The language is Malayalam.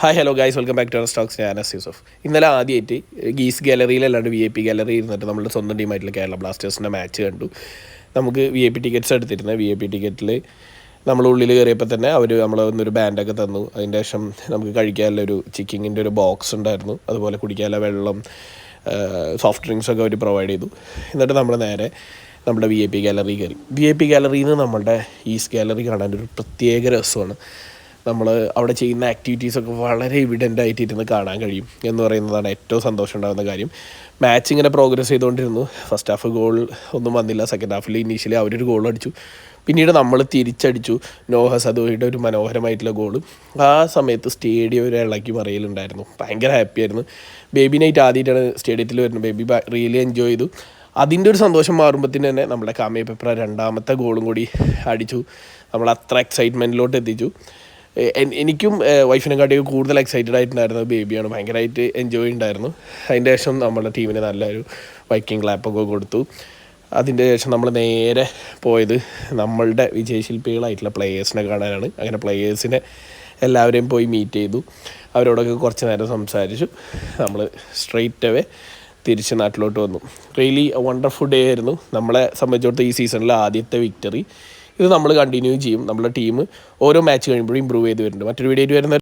Hi hello guys, welcome back to our stocks. ഞാൻ അനസ് യൂസഫ്. ഇന്നലെ ആദ്യമായിട്ട് ഗീസ് ഗാലറിയിലല്ലാണ്ട് VIP ഗാലറി ഇരുന്നിട്ട് നമ്മുടെ സ്വന്തം ടീമായിട്ടുള്ള കേരള ബ്ലാസ്റ്റേഴ്സിൻ്റെ മാച്ച് കണ്ടു. നമുക്ക് VIP ടിക്കറ്റ്സ് എടുത്തിരുന്നത്. VIP ടിക്കറ്റിൽ നമ്മൾ ഉള്ളിൽ കയറിയപ്പോൾ തന്നെ അവർ നമ്മൾ ഒന്നൊരു ബാൻഡൊക്കെ തന്നു. അതിൻ്റെ ശേഷം നമുക്ക് കഴിക്കാനുള്ളൊരു ചിക്കിങ്ങിൻ്റെ ഒരു ബോക്സ് ഉണ്ടായിരുന്നു. അതുപോലെ കുടിക്കാനുള്ള വെള്ളം, സോഫ്റ്റ് ഡ്രിങ്ക്സൊക്കെ അവർ പ്രൊവൈഡ് ചെയ്തു. എന്നിട്ട് നമ്മൾ നേരെ നമ്മുടെ VIP ഗാലറി കയറി. VIP ഗാലറിയിൽ നിന്ന് നമ്മളുടെ ഈസ്റ്റ് ഗാലറി കാണാനൊരു പ്രത്യേക രസമാണ്. നമ്മൾ അവിടെ ചെയ്യുന്ന ആക്ടിവിറ്റീസൊക്കെ വളരെ എവിഡൻ്റ് ആയിട്ട് ഇരുന്ന് കാണാൻ കഴിയും എന്ന് പറയുന്നതാണ് ഏറ്റവും സന്തോഷം ഉണ്ടാകുന്ന കാര്യം. മാച്ച് ഇങ്ങനെ പ്രോഗ്രസ് ചെയ്തുകൊണ്ടിരുന്നു. ഫസ്റ്റ് ഹാഫ് ഗോൾ ഒന്നും വന്നില്ല. സെക്കൻഡ് ഹാഫിൽ ഇനീഷ്യലി അവരൊരു ഗോൾ അടിച്ചു. പിന്നീട് നമ്മൾ തിരിച്ചടിച്ചു. നോഹ സദോയുടെ ഒരു മനോഹരമായിട്ടുള്ള ഗോൾ. ആ സമയത്ത് സ്റ്റേഡിയം ഒരു ഇളക്കി മറിയലുണ്ടായിരുന്നു. ഭയങ്കര ഹാപ്പിയായിരുന്നു. ബേബി നൈറ്റ് ആദ്യമായിട്ടാണ് സ്റ്റേഡിയത്തിൽ വരുന്നത്. ബേബി റിയലി എൻജോയ് ചെയ്തു. അതിൻ്റെ ഒരു സന്തോഷം മാറുമ്പോഴത്തേന് തന്നെ നമ്മുടെ കാമേ പെപ്ര രണ്ടാമത്തെ ഗോളും കൂടി അടിച്ചു. നമ്മൾ അത്ര എക്സൈറ്റ്മെൻറ്റിലോട്ട് എത്തിച്ചു. എനിക്കും വൈഫിനെക്കാട്ടിയും കൂടുതൽ എക്സൈറ്റഡ് ആയിട്ടുണ്ടായിരുന്നത് ബേബിയാണ്. ഭയങ്കരമായിട്ട് എൻജോയ് ഉണ്ടായിരുന്നു. അതിൻ്റെ ശേഷം നമ്മുടെ ടീമിന് നല്ലൊരു വൈക്കിംഗ് ക്ലാപ്പൊക്കെ കൊടുത്തു. അതിൻ്റെ ശേഷം നമ്മൾ നേരെ പോയത് നമ്മളുടെ വിജയശില്പികളായിട്ടുള്ള പ്ലെയേഴ്സിനെ കാണാനാണ്. അങ്ങനെ പ്ലെയേഴ്സിനെ എല്ലാവരെയും പോയി മീറ്റ് ചെയ്തു. അവരോടൊക്കെ കുറച്ച് നേരം സംസാരിച്ചു. നമ്മൾ സ്ട്രെയിറ്റ് അവേ തിരിച്ച് നാട്ടിലോട്ട് വന്നു. റിയലി വണ്ടർഫുൾ ഡേ ആയിരുന്നു. നമ്മളെ സംബന്ധിച്ചിടത്തോളം ഈ സീസണിലെ ആദ്യത്തെ വിക്ടറി. ഇത് നമ്മൾ കണ്ടിന്യൂ ചെയ്യും. നമ്മുടെ ടീം ഓരോ മാച്ച് കഴിയുമ്പോഴും ഇമ്പ്രൂവ് ചെയ്ത് വരുന്നുണ്ട്. മറ്റൊരു വീഡിയോയിൽ വരുന്ന